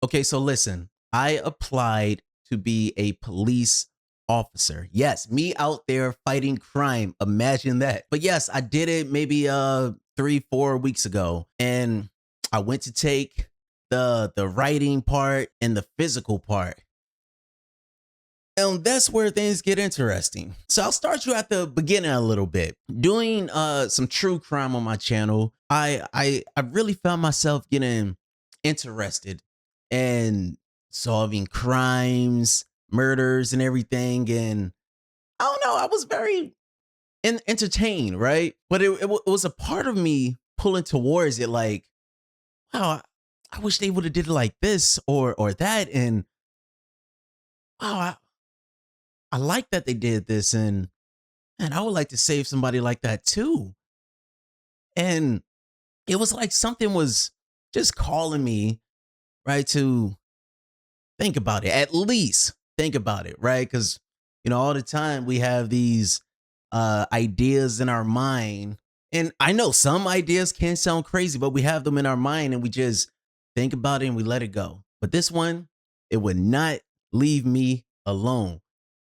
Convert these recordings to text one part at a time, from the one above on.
Okay, so listen, I applied to be a police officer. Yes, me out there fighting crime. Imagine that. But yes, I did it maybe 3-4 weeks ago. And I went to take the writing part and the physical part. And that's where things get interesting. So I'll start you at the beginning a little bit. Doing some true crime on my channel, I really found myself getting interested in solving crimes, murders, and everything. And I don't know, I was very entertained, right? But it was a part of me pulling towards it, like, wow, I wish they would have did it like this or that. And wow, I like that they did this, and I would like to save somebody like that too. And it was like something was just calling me, right, to think about it. At least think about it, right? Because all the time we have these ideas in our mind, and I know some ideas can sound crazy, but we have them in our mind, and we just think about it and we let it go. But this one, it would not leave me alone.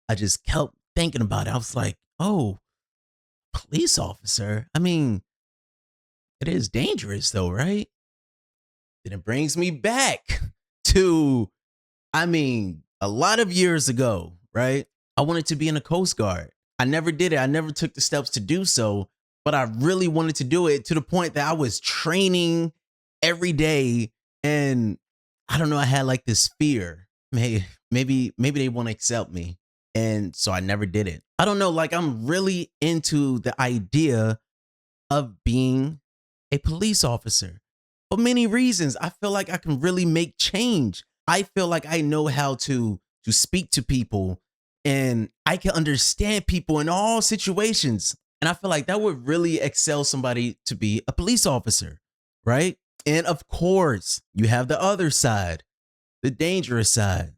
I just kept thinking about it. I was like, oh, police officer. I mean, it is dangerous though, right? Then it brings me back to, I mean, a lot of years ago, right? I wanted to be in the Coast Guard. I never did it. I never took the steps to do so, but I really wanted to do it to the point that I was training every day. And I don't know, I had like this fear. Maybe they won't accept me. And so I never did it. I don't know, like I'm really into the idea of being a police officer for many reasons. I feel like I can really make change. I feel like I know how to speak to people, and I can understand people in all situations. And I feel like that would really excel somebody to be a police officer, right? And of course, you have the other side, the dangerous side.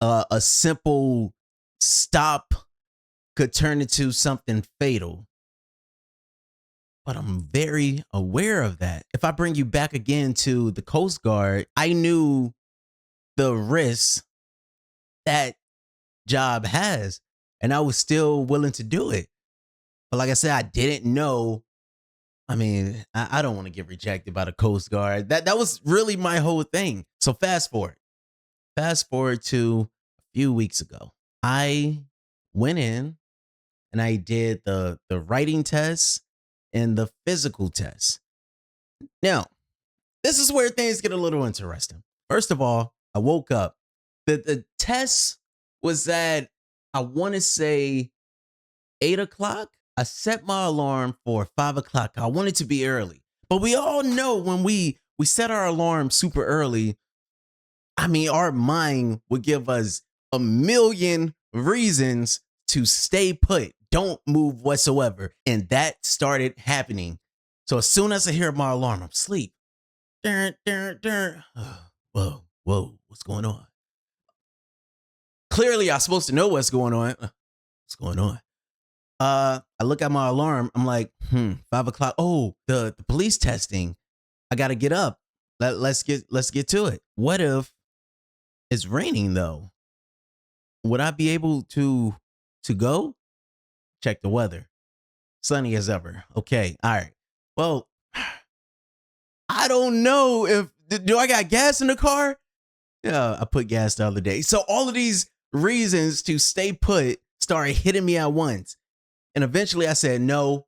A simple stop could turn into something fatal. But I'm very aware of that. If I bring you back again to the Coast Guard, I knew the risks that job has, and I was still willing to do it. But like I said, I didn't know. I mean, I don't want to get rejected by the Coast Guard. That was really my whole thing. So fast forward. Fast forward to a few weeks ago. I went in and I did the writing test and the physical test. Now, this is where things get a little interesting. First of all, I woke up. The test was at, I want to say, 8 o'clock. I set my alarm for 5 o'clock. I wanted to be early. But we all know when we set our alarm super early, I mean, our mind would give us a million reasons to stay put. Don't move whatsoever. And that started happening. So as soon as I hear my alarm, I'm asleep. Whoa, what's going on? Clearly, I'm supposed to know what's going on. What's going on? I look at my alarm. I'm like, 5 o'clock. Oh, the police testing. I gotta get up. Let's get to it. What if it's raining though? Would I be able to go? Check the weather. Sunny as ever. Okay. All right. Well, I don't know if do I got gas in the car? Yeah, I put gas the other day. So all of these reasons to stay put started hitting me at once. And eventually I said, no,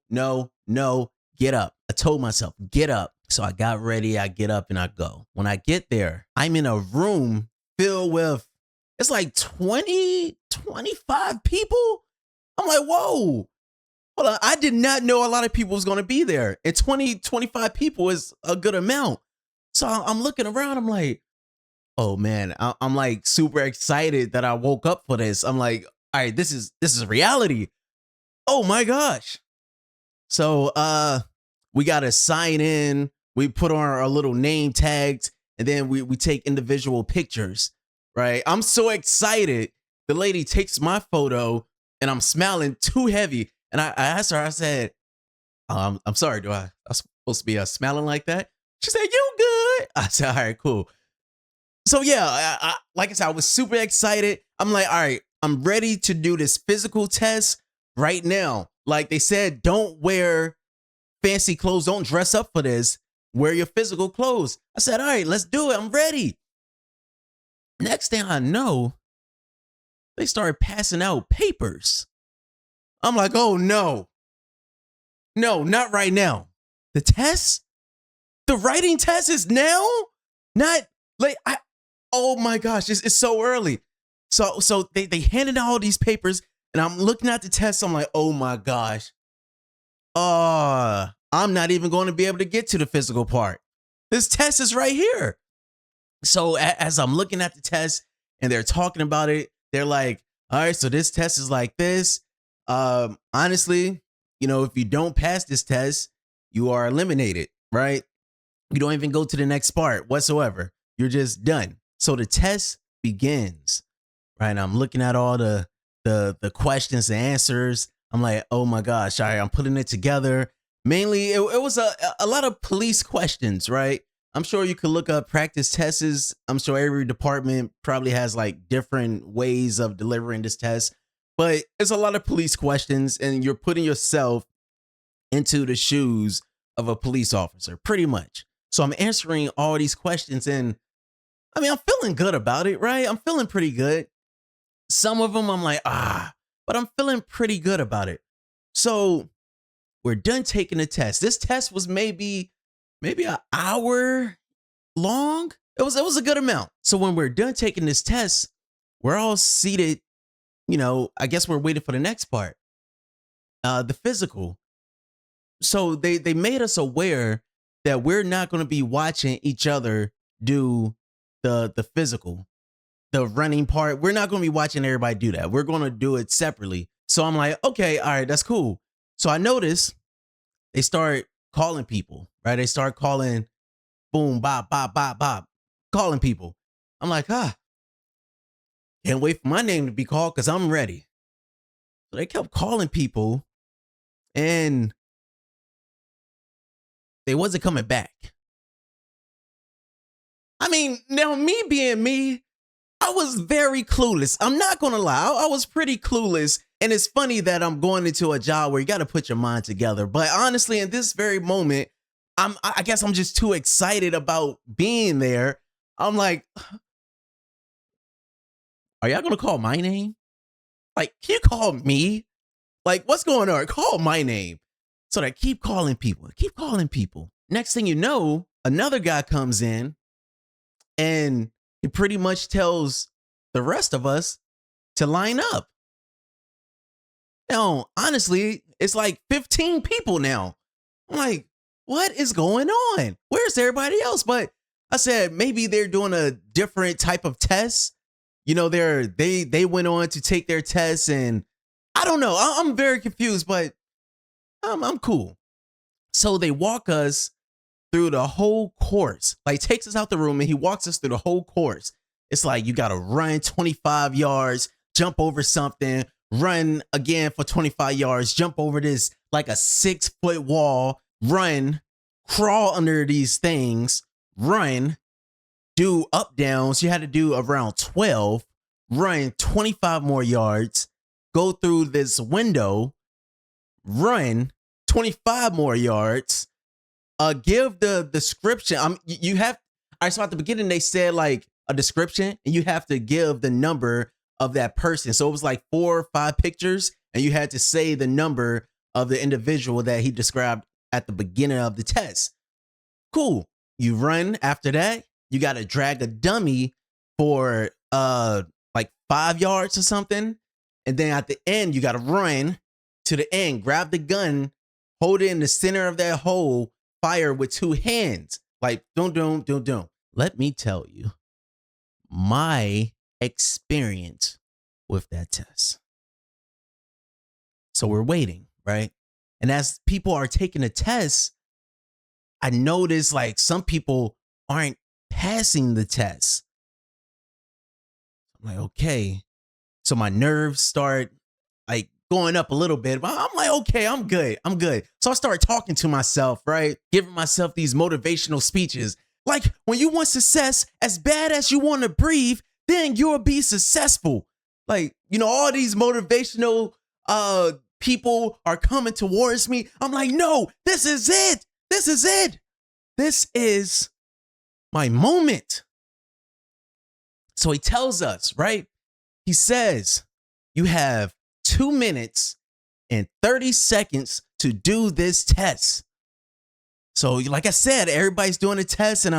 get up. I told myself, get up. So I got ready, I get up and I go. When I get there, I'm in a room filled with, it's like 20, 25 people. I'm like, whoa, hold on. I did not know a lot of people was going to be there. And 20, 25 people is a good amount. So I'm looking around, I'm like, oh man, I'm like super excited that I woke up for this. I'm like, all right, this is reality. Oh my gosh. So we got to sign in. We put on our little name tags, and then we take individual pictures, right? I'm so excited. The lady takes my photo and I'm smiling too heavy. And I asked her, I said, I'm sorry, I'm supposed to be smiling like that? She said, "You good?" I said, "All right, cool." So yeah, like I said, I was super excited. I'm like, all right, I'm ready to do this physical test right now. Like they said, don't wear fancy clothes. Don't dress up for this. Wear your physical clothes. I said, all right, let's do it. I'm ready. Next thing I know, they started passing out papers. I'm like, oh no. No, not right now. The test? The writing test is now? Not like oh my gosh, it's so early. So they handed out all these papers and I'm looking at the test. I'm like, oh my gosh. I'm not even going to be able to get to the physical part. This test is right here. So as I'm looking at the test and they're talking about it, they're like, all right, so this test is like this. Honestly, if you don't pass this test, you are eliminated, right? You don't even go to the next part whatsoever. You're just done. So the test begins, right? And I'm looking at all the questions and answers. I'm like, oh my gosh, all right, I'm putting it together. Mainly, it was a lot of police questions, right? I'm sure you could look up practice tests. I'm sure every department probably has like different ways of delivering this test, but it's a lot of police questions and you're putting yourself into the shoes of a police officer, pretty much. So I'm answering all these questions and I mean, I'm feeling good about it, right? I'm feeling pretty good. Some of them I'm like, but I'm feeling pretty good about it. So we're done taking the test. This test was maybe an hour long. It was a good amount. So when we're done taking this test, we're all seated, I guess we're waiting for the next part. The physical. So they made us aware that we're not going to be watching each other do the physical, the running part. We're not going to be watching everybody do that. We're going to do it separately. So I'm like, okay, all right, that's cool. So I noticed they start calling people, right? They start calling, boom, bop, bop, bop, bop, calling people. I'm like, can't wait for my name to be called because I'm ready. So they kept calling people and they wasn't coming back. I mean, now me being me, I was very clueless. I'm not going to lie. I was pretty clueless. And it's funny that I'm going into a job where you got to put your mind together. But honestly, in this very moment, I guess I'm just too excited about being there. I'm like, are y'all going to call my name? Like, can you call me? Like, what's going on? Call my name. So they keep calling people, keep calling people. Next thing you know, another guy comes in and he pretty much tells the rest of us to line up. Now, honestly, it's like 15 people now. I'm like, what is going on? Where's everybody else? But I said, maybe they're doing a different type of test. They went on to take their tests and I don't know. I'm very confused, but I'm cool. So they walk us through the whole course, like takes us out the room and he walks us through the whole course. It's like, you got to run 25 yards, jump over something, run again for 25 yards, jump over this like a 6-foot wall, run, crawl under these things, run, do up downs. You had to do around 12, run 25 more yards, go through this window, run 25 more yards, give the description. You have, all right, so at the beginning they said like a description and you have to give the number of that person. So it was like 4 or 5 pictures and you had to say the number of the individual that he described at the beginning of the test. Cool. You run after that. You got to drag a dummy for like 5 yards or something. And then at the end, you got to run to the end, grab the gun, hold it in the center of that hole, fire with 2 hands. Like, don't. Let me tell you my experience with that test. So we're waiting, right? And as people are taking the test, I notice like some people aren't passing the test. I'm like, okay. So my nerves start like going up a little bit, but I'm like, okay, I'm good. I'm good. So I started talking to myself, right? Giving myself these motivational speeches. Like, when you want success as bad as you want to breathe, then you'll be successful. Like, you know, all these motivational people are coming towards me. I'm like, no, this is it. This is it. This is my moment. So he tells us, right? He says, you have 2 minutes and 30 seconds to do this test. So like I said, everybody's doing a test and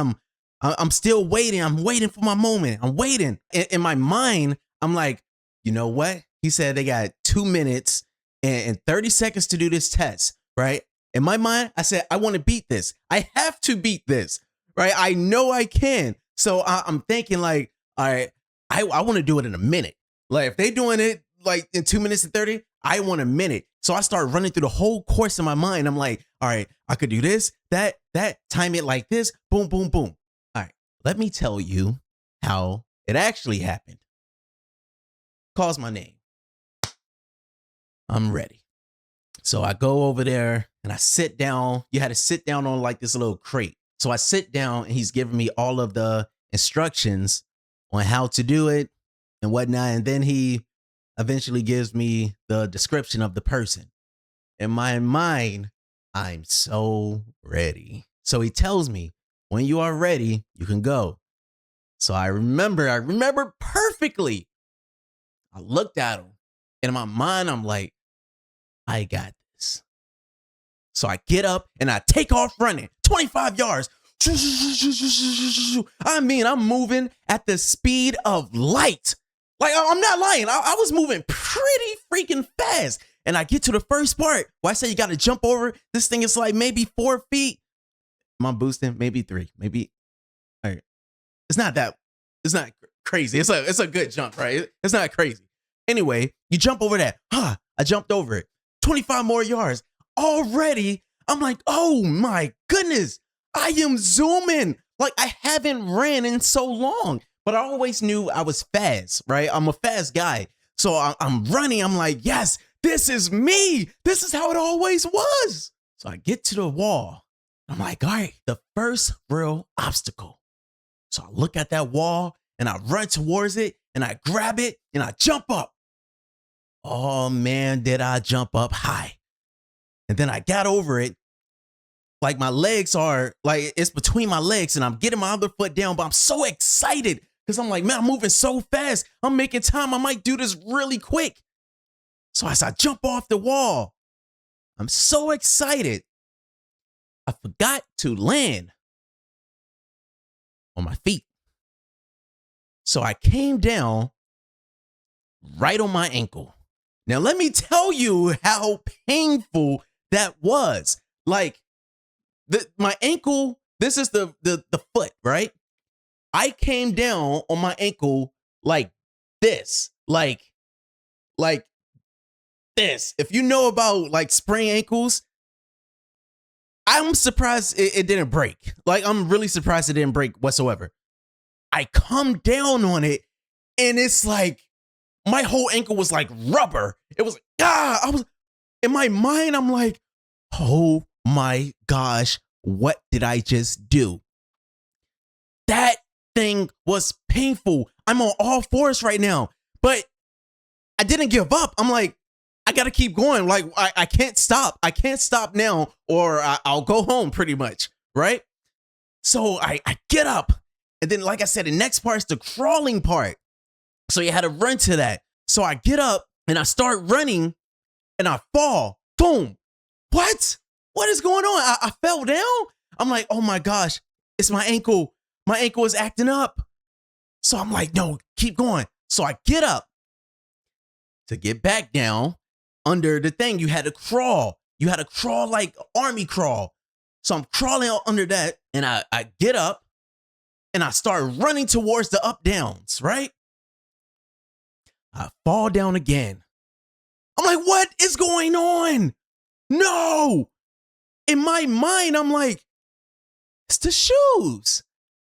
I'm still waiting. I'm waiting for my moment. I'm waiting. In my mind, I'm like, you know what? He said they got 2 minutes and 30 seconds to do this test, right? In my mind, I said, I want to beat this. I have to beat this, right? I know I can. So I'm thinking like, all right, I want to do it in a minute. Like if they doing it like in 2 minutes and 30, I want a minute. So I start running through the whole course in my mind. I'm like, all right, I could do this, that, time it like this, boom, boom, boom. All right, let me tell you how it actually happened. Calls my name. I'm ready. So I go over there and I sit down. You had to sit down on like this little crate. So I sit down and he's giving me all of the instructions on how to do it and whatnot. And then he eventually gives me the description of the person. In my mind, I'm so ready. So he tells me, when you are ready, you can go. So I remember perfectly. I looked at him and in my mind, I'm like, I got this. So I get up and I take off running 25 yards. I mean, I'm moving at the speed of light. Like, I'm not lying. I was moving pretty freaking fast. And I get to the first part where I say you got to jump over. This thing is like maybe 4 feet. Am I boosting? Maybe 3. Maybe. All right. It's not crazy. It's a good jump, right? It's not crazy. Anyway, you jump over that. I jumped over it. 25 more yards. Already, I'm like, oh my goodness. I am zooming. Like I haven't ran in so long. But I always knew I was fast, right? I'm a fast guy. So I'm running. I'm like, yes, this is me. This is how it always was. So I get to the wall. I'm like, all right, the first real obstacle. So I look at that wall and I run towards it and I grab it and I jump up. Oh man, did I jump up high. And then I got over it. Like my legs are, like it's between my legs and I'm getting my other foot down, but I'm so excited. Because I'm like, man, I'm moving so fast. I'm making time. I might do this really quick. So as I jump off the wall, I'm so excited. I forgot to land on my feet. So I came down right on my ankle. Now, let me tell you how painful that was. Like my ankle, this is the foot, right? I came down on my ankle like this, like this. If you know about like sprained ankles, I'm surprised it didn't break. Like, I'm really surprised it didn't break whatsoever. I come down on it and it's like, my whole ankle was like rubber. It was, I was, in my mind, I'm like, oh my gosh, what did I just do? That thing was painful. I'm on all fours right now, but I didn't give up. I'm like, I gotta keep going. Like, I can't stop. I can't stop now or I'll go home pretty much, right? So I get up and then, like I said, the next part is the crawling part. So you had to run to that. So I get up and I start running and I fall. Boom. What? What is going on? I fell down. I'm like, oh my gosh, it's my ankle. My ankle is acting up. So I'm like, no, keep going. So I get up. To get back down under the thing, you had to crawl. You had to crawl like army crawl. So I'm crawling under that and I get up and I start running towards the up downs, right? I fall down again. I'm like, what is going on? No. In my mind, I'm like, it's the shoes.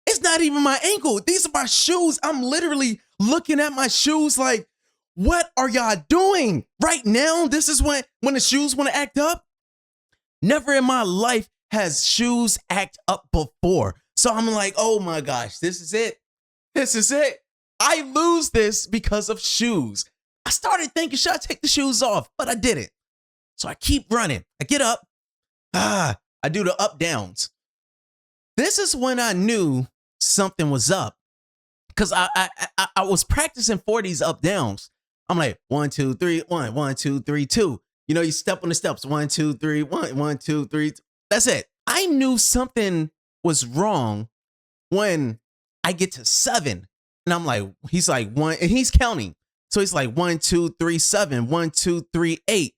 It's not even my ankle. These are my shoes. I'm literally looking at my shoes like, what are y'all doing right now? This is when the shoes want to act up. Never in my life has shoes act up before. So I'm like, oh my gosh, this is it. This is it. I lose this because of shoes. I started thinking, should I take the shoes off? But I didn't. So I keep running. I get up. I do the up downs. This is when I knew something was up. Because I was practicing for these up downs. I'm like, 1, 2, 3, 1, 1, 2, 3, 2. You know, you step on the steps. 1, 2, 3, 1, 1, 2, 3. That's it. I knew something was wrong when I get to 7. And I'm like, he's like 1, and he's counting. So he's like 1, 2, 3, 7, 1, 2, 3, 8.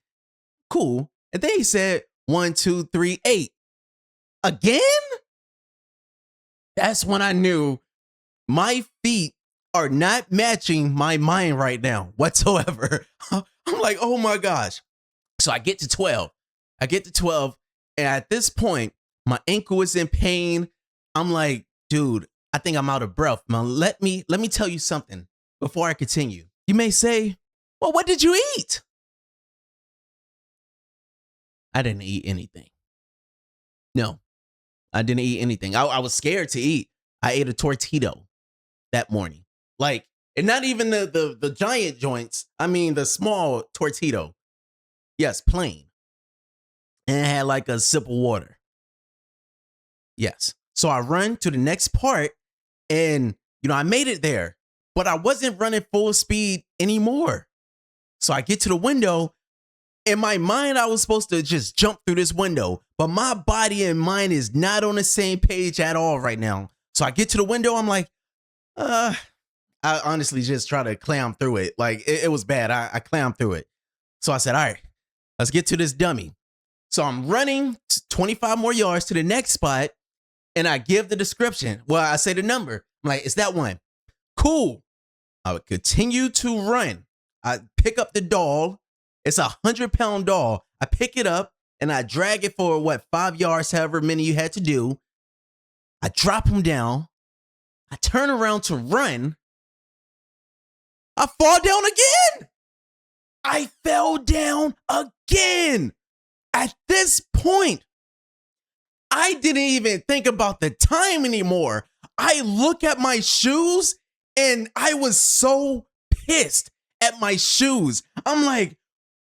Cool. And then he said 1, 2, 3, 8. Again? That's when I knew my feet are not matching my mind right now whatsoever. I'm like, oh my gosh. So I get to 12. And at this point, my ankle is in pain. I'm like, dude, I think I'm out of breath. Man, let me tell you something before I continue. You may say, well, what did you eat? I didn't eat anything. No, I didn't eat anything. I was scared to eat. I ate a tortito that morning. Like, and not even the giant joints. I mean, the small tortito. Yes, plain. And it had like a sip of water. Yes. So I run to the next part and, you know, I made it there, but I wasn't running full speed anymore. So I get to the window. In my mind, I was supposed to just jump through this window, but my body and mind is not on the same page at all right now. So I get to the window. I'm like, I honestly just try to clam through it. Like it was bad. I clammed through it. So I said, all right, let's get to this dummy. So I'm running 25 more yards to the next spot and I give the description. Well, I say the number. I'm like, it's that one. Cool. I would continue to run. I pick up the doll. It's a 100-pound doll. I pick it up and I drag it for what, 5 yards, however many you had to do. I drop him down. I turn around to run. I fall down again. I fell down again. At this point, I didn't even think about the time anymore. I look at my shoes and I was so pissed at my shoes. I'm like,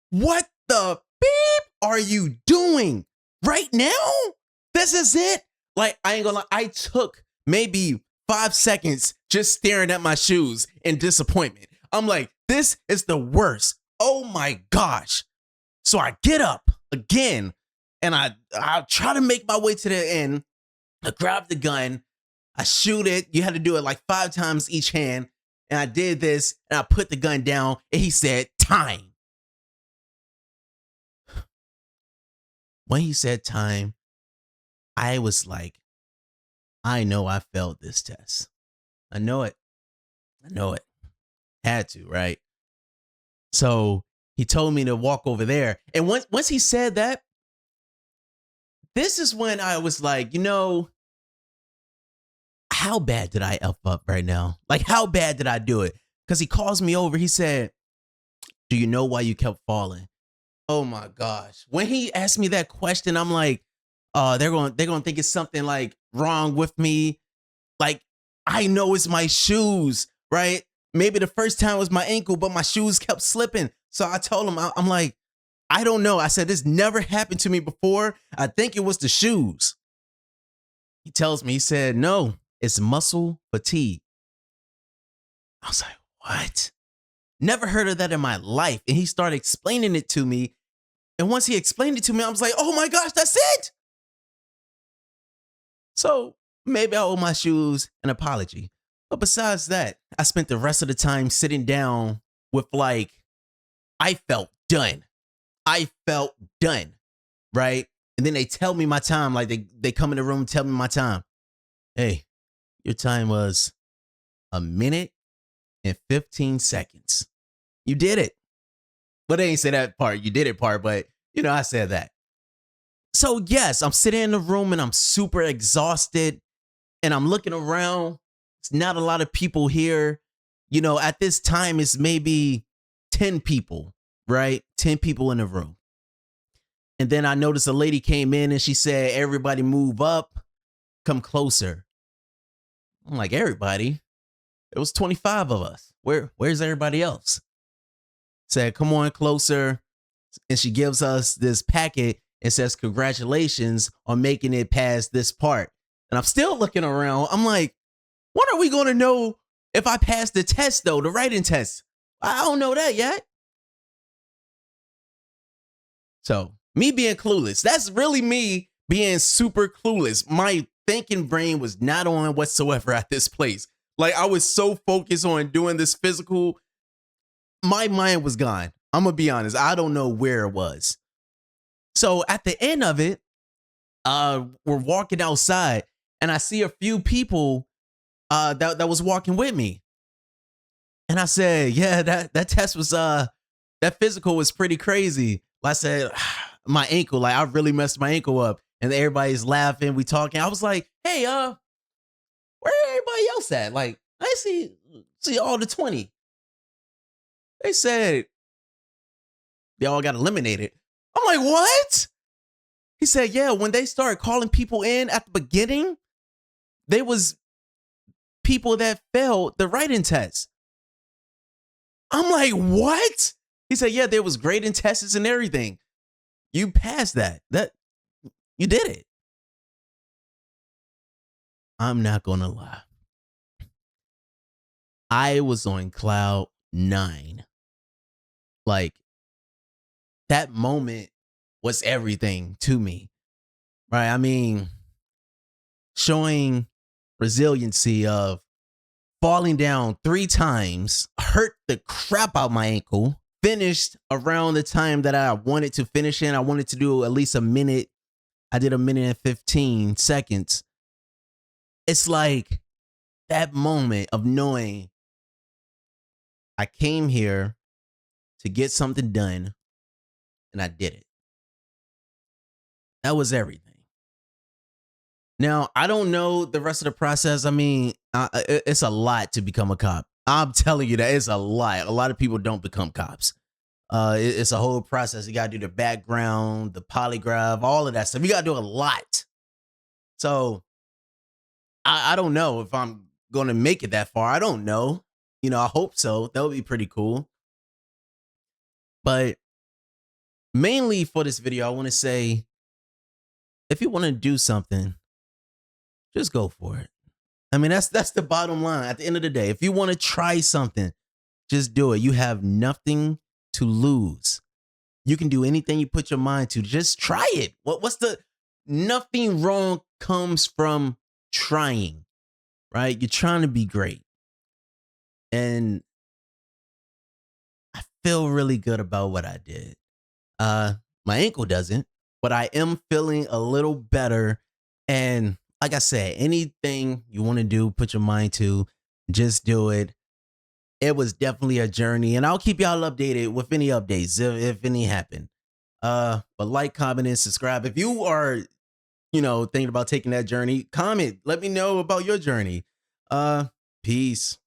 what the beep are you doing right now? This is it. Like, I ain't gonna lie, I took maybe 5 seconds just staring at my shoes in disappointment. I'm like, this is the worst. Oh my gosh. So I get up again and I try to make my way to the end. I grab the gun. I shoot it. You had to do it like 5 times each hand. And I did this and I put the gun down and he said, time. When he said time, I was like, I know I failed this test. I know it. I know it. Had to, right? So he told me to walk over there. And once he said that, this is when I was like, you know, how bad did I F up right now? Like, how bad did I do it? Because he calls me over. He said, do you know why you kept falling? Oh my gosh. When he asked me that question, I'm like, they're going to think it's something like wrong with me. Like, I know it's my shoes, right? Maybe the first time was my ankle, but my shoes kept slipping. So I told him, I'm like, I don't know. I said, this never happened to me before. I think it was the shoes. He tells me, he said, no, it's muscle fatigue. I was like, what? Never heard of that in my life. And he started explaining it to me. And once he explained it to me, I was like, oh my gosh, that's it. So maybe I owe my shoes an apology. But besides that, I spent the rest of the time sitting down with like, I felt done. I felt done, right? And then they tell me my time, like they come in the room and tell me my time. Hey, your time was 1 minute and 15 seconds. You did it. But they ain't say that part. You did it part, but you know, I said that. So yes, I'm sitting in the room and I'm super exhausted and I'm looking around. It's not a lot of people here. You know, at this time, it's maybe 10 people, right? 10 people in the room. And then I noticed a lady came in and she said, everybody move up, come closer. I'm like, everybody? It was 25 of us. Where's everybody else? Said, come on closer. And she gives us this packet and says, congratulations on making it past this part. And I'm still looking around. I'm like, when are we going to know if I passed the test, though, the writing test? I don't know that yet. So me being clueless, that's really me being super clueless. My thinking brain was not on whatsoever at this place. Like, I was so focused on doing this physical, my mind was gone. I'm gonna be honest, I don't know where it was. So at the end of it, we're walking outside and I see a few people that was walking with me. And I said, yeah, that test was that physical was pretty crazy. I said, my ankle, like I really messed my ankle up. And everybody's laughing, we talking. I was like, hey, where everybody else at? Like, I see all the 20. They said they all got eliminated. I'm like, what? He said, yeah, when they started calling people in at the beginning, there was people that failed the writing test. I'm like, what? He said, yeah, there was grading tests and everything. You passed that. You did it. I'm not gonna lie. I was on cloud 9. Like, that moment was everything to me, right? I mean, showing resiliency of falling down 3 times, hurt the crap out my ankle, finished around the time that I wanted to finish in. I wanted to do at least a minute. I did 1 minute and 15 seconds. It's like that moment of knowing I came here to get something done and I did it. That was everything. Now, I don't know the rest of the process. I mean, it's a lot to become a cop. I'm telling you that it's a lot. A lot of people don't become cops. It's a whole process. You got to do the background, the polygraph, all of that stuff. You got to do a lot. So I don't know if I'm going to make it that far. I don't know. You know, I hope so. That would be pretty cool. But mainly for this video, I want to say, if you want to do something, just go for it. I mean, that's the bottom line. At the end of the day, if you want to try something, just do it. You have nothing to lose. You can do anything you put your mind to. Just try it. Nothing wrong comes from trying, right? You're trying to be great. And I feel really good about what I did. My ankle doesn't, but I am feeling a little better. And like I said, anything you want to do, put your mind to, just do it. It was definitely a journey, and I'll keep y'all updated with any updates if any happen. But like, comment, and subscribe. If you are, thinking about taking that journey, comment. Let me know about your journey. Peace.